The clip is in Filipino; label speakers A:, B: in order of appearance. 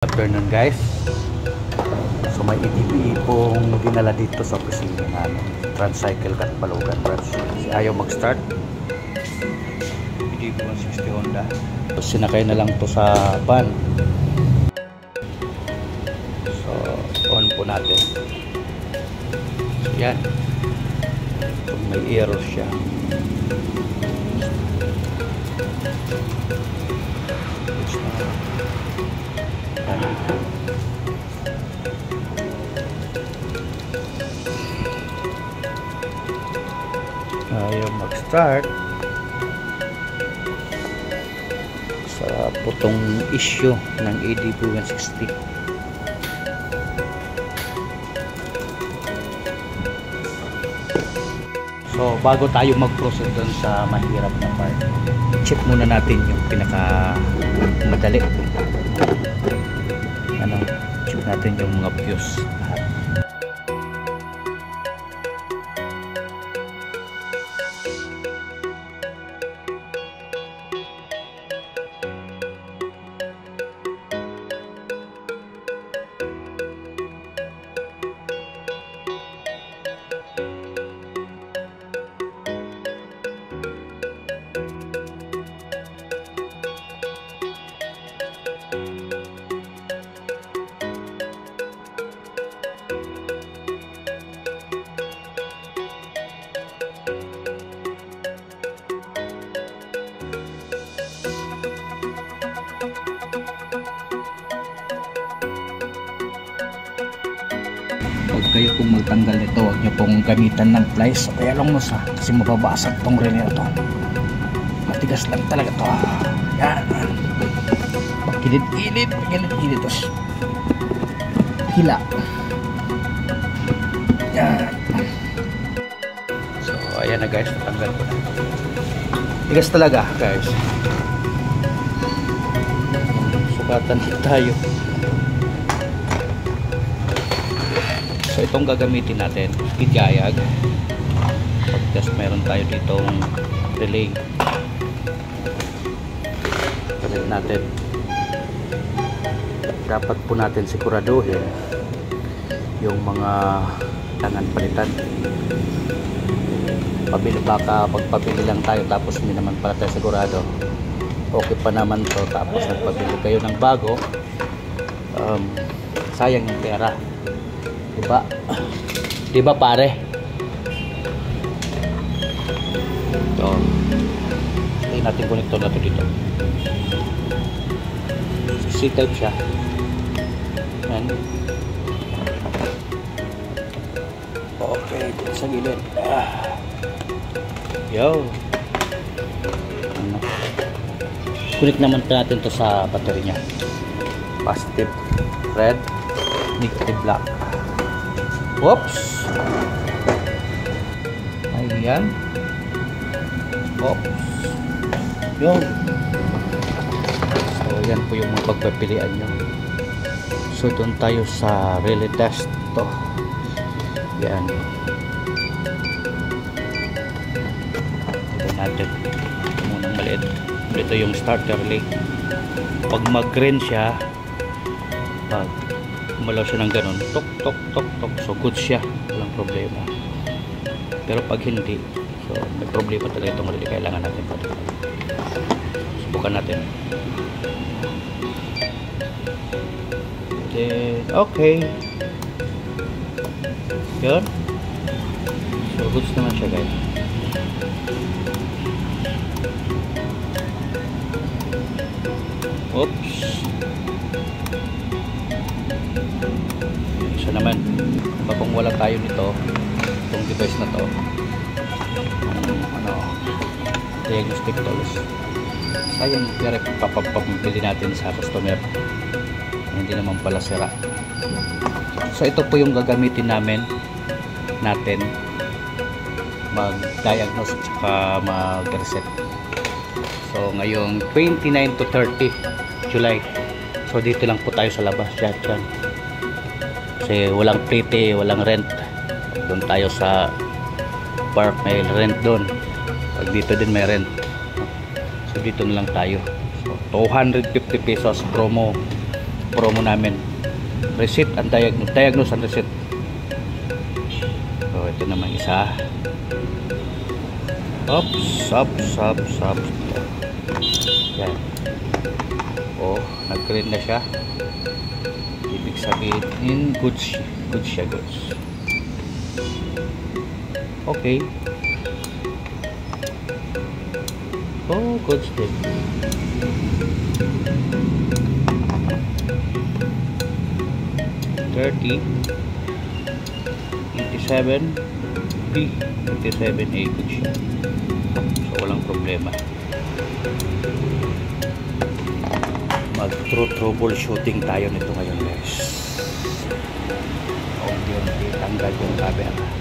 A: Afternoon guys. So may EDP pong dinala dito sa opisina namin. Tricycle Katbalogan branch. Si ayaw mag-start. EDP 160 Honda. So sinakay na lang to sa van. So on po natin. So yan. So, may error siya. Ayaw mag-start sa putong issue ng EDP 160. So bago tayo mag-proceed dun sa mahirap na part, check muna natin yung pinaka madali. Check natin yung mga views lahat. Huwag kayo pong magtanggal nito, huwag nyo pong gamitan ng plies o kaya long nose kasi mababasag tong rene na to. Matigas lang talaga to. Yan, pagkilid-kilid tos hila. Yan. So ayan na guys, natanggal ko na. Tigas talaga guys. Sukatan tayo. So itong gagamitin natin, igayag. Pagkas meron tayo ditong relay. Palit natin. Dapat po natin siguraduhin yung mga kailangan palitan. Baka pagpabili lang tayo tapos hindi naman pala tayo sigurado. Okay pa naman to tapos nagpabili kayo ng bago. Sayang yung pera. Diba? Diba pare? Ito. Tingnan natin connector na ito dito. C-type siya. Yan. Okay. Sa gilid. Yo. Ano? Connect naman natin to sa battery nya. Positive red, negative black. Oops. Ayan. Oops. Yun. So yan po yung mga pagpapilian nyo. So doon tayo sa relay test to. Yan. Ito natin. Ito munang maliit. Ito yung starter relay. Pag mag-green siya, pag umalaw siya ng ganun, tok tok tok tok, so good siya, walang problema. Pero pag hindi, so may problema talaga itong relay, kailangan natin palitan. Subukan natin. Then okay, yun. So goods naman siya guys. Oops. Isa naman, kung wala tayo nito, itong device na to, diagnostic tools, sayang kaya papapabili natin sa customer, hindi naman pala sira. So ito po yung gagamitin natin mag-diagnose at saka mag-reset. So ngayong 29 to 30 July, so dito lang po tayo sa labas dyan. Kasi walang prete, walang rent. Doon tayo sa park, may rent doon. Pag dito din may rent. So dito na lang tayo. So 250 pesos promo promo namin. Reset and diagnose and reset. So ito naman isa. Ops. Yan. Oh, nag-green na siya. Ibig sabihin, goods siya. Okay. Oh, goods din. $30, $87, B, $87A, goods siya. So, walang problema. Mag-troubleshooting tayo nito ngayon, guys. Okay, tanggal yung camera.